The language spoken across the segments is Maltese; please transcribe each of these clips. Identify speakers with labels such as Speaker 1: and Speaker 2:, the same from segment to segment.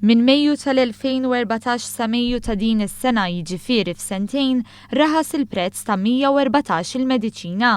Speaker 1: Min Mejju tal-2014 sa Mejju ta' din is-sena jiġifieri f'sentejn raħas il-prezz ta' 114 il-mediċina.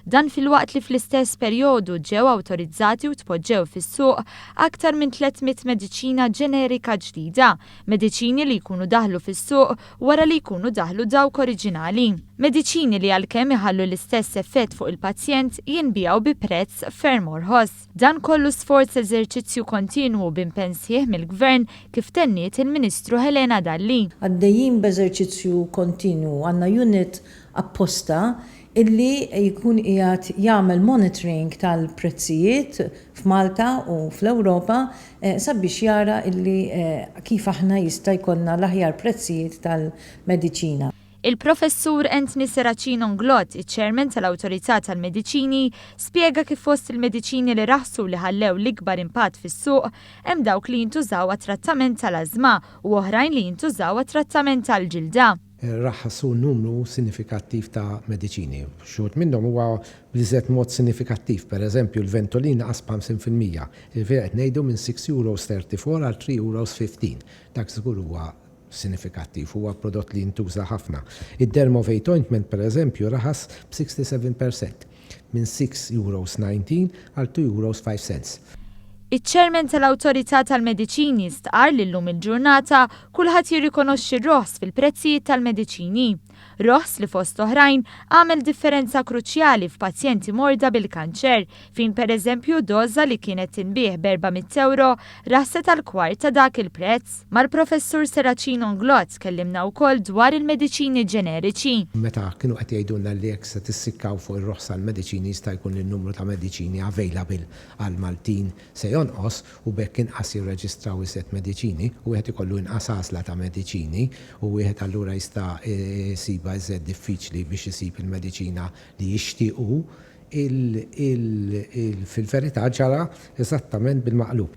Speaker 1: Dan fil-waqt li fl-istess perjodu ġew awtorizzati u tpoġġew fis-suq aktar minn 300 mediċina ġenerika ġdida, mediċini li jkunu daħlu fis-suq wara li jkunu daħlu dawk oriġinali. Mediċini li għalkemm iħallu l-istess effett fuq il-pazjent jinbijaw bi prezz ferm orħos. Dan kollu sforz eżerċizzju kontinwu b'impensieħ mill-Gvern kif tenniet il-Ministru Helena Dalli.
Speaker 2: Għaddejjin b'eżerċizzju kontinwu għandna unit apposta illi jkun qiegħed jagħmel monitoring tal-prezzijiet f'Malta u fl-Ewropa sabiex jara illi kif aħna jista' jkollna l-aħjar prezzijiet tal-mediċina.
Speaker 1: Il-Professur Anthony Seracino Nglot, iċ-Chairman tal-Awtorità tal-Mediċini, spjega kif fost il-mediċini li raħsu li ħallew l-ikbar impatt fis-suq hemm dawk li jintużaw għat-trattament tal-ażma u oħrajn li jintużaw għat-trattament tal-ġilda.
Speaker 3: Raħħasu numru sinifikattiv ta' mediċini. Xut minnhom huwa bliżet mod sinifikattiv, pereżempju l-Ventolin qas 50%. Il-vera qed ngħidu minn €6.34 għal €3.15. Dak żgur huwa sinifikattiv, huwa prodott li jintuża ħafna. Id-Dermovate ointment pereżempju raħas b'67% minn €6.19 għal €2.05.
Speaker 1: Iċ-Chairman tal-Awtorità tal-Mediċini stqar li llum il-ġurnata kulħadd jirrikonoxxi r-roħs fil-prezzijiet tal-mediċini. Roħs li fost oħrajn għamel differenza kruċjali f'pazjenti morda bil-kanċer, fejn pereżempju doża li kienet tinbih b'400 raħset għal kwart ta' dak il-prezz. Mal-Professur Seracino Nglot kellimna wkoll dwar il-mediċini ġeneriċi.
Speaker 3: Meta kienu qed jgħidulna li jekk se tissikkaw fuq ir-roħs għall-mediċini jista' jkun in-numru ta' mediċini available għal Maltin se jonqos u bekk inqas jirreġistraw iżjed mediċini u wieħed ikollu inqas għażla ta' mediċini u wieħed allura jista' isiba iżjed diffiċli biex isib il-mediċina li jixtiequ fil-verità ġara eżattament bil-maqlub.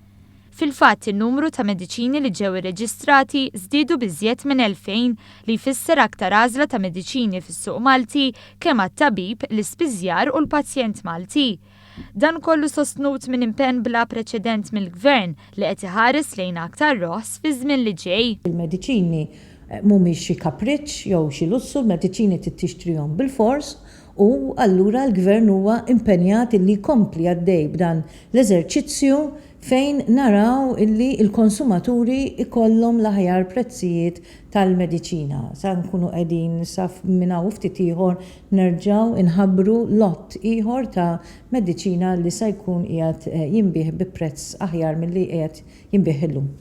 Speaker 1: Fil-fatt in-numru ta' mediċini li ġew irreġistrati żdiedu biżjed minn 2000 li jfisser aktar għażla ta' mediċini fis-suq Malti kemm għat-tabib, l-ispiżjar u l-pazjent Malti. Dan kollu sostnut minn impenn bla preċedent mill-Gvern li qed iħares lejn aktar roħs fi żmien li ġej.
Speaker 2: Il-mediċini mhumiex xi kapriċċ jew xi lussu, l-mediċini tixtrihom bil-fors u allura l-Gvern huwa impenjat illi jkompli għaddej b'dan l-eżerċizzju fejn naraw illi il-konsumaturi ikollhom l-aħjar prezzijiet tal-mediċina. Sa nkunu qegħdin sa minn hawn ftit ieħor nerġgħu inħabbru lott ieħor ta' mediċina li se jkun qiegħed jinbih bi prezz aħjar milli qiegħed jinbih illum.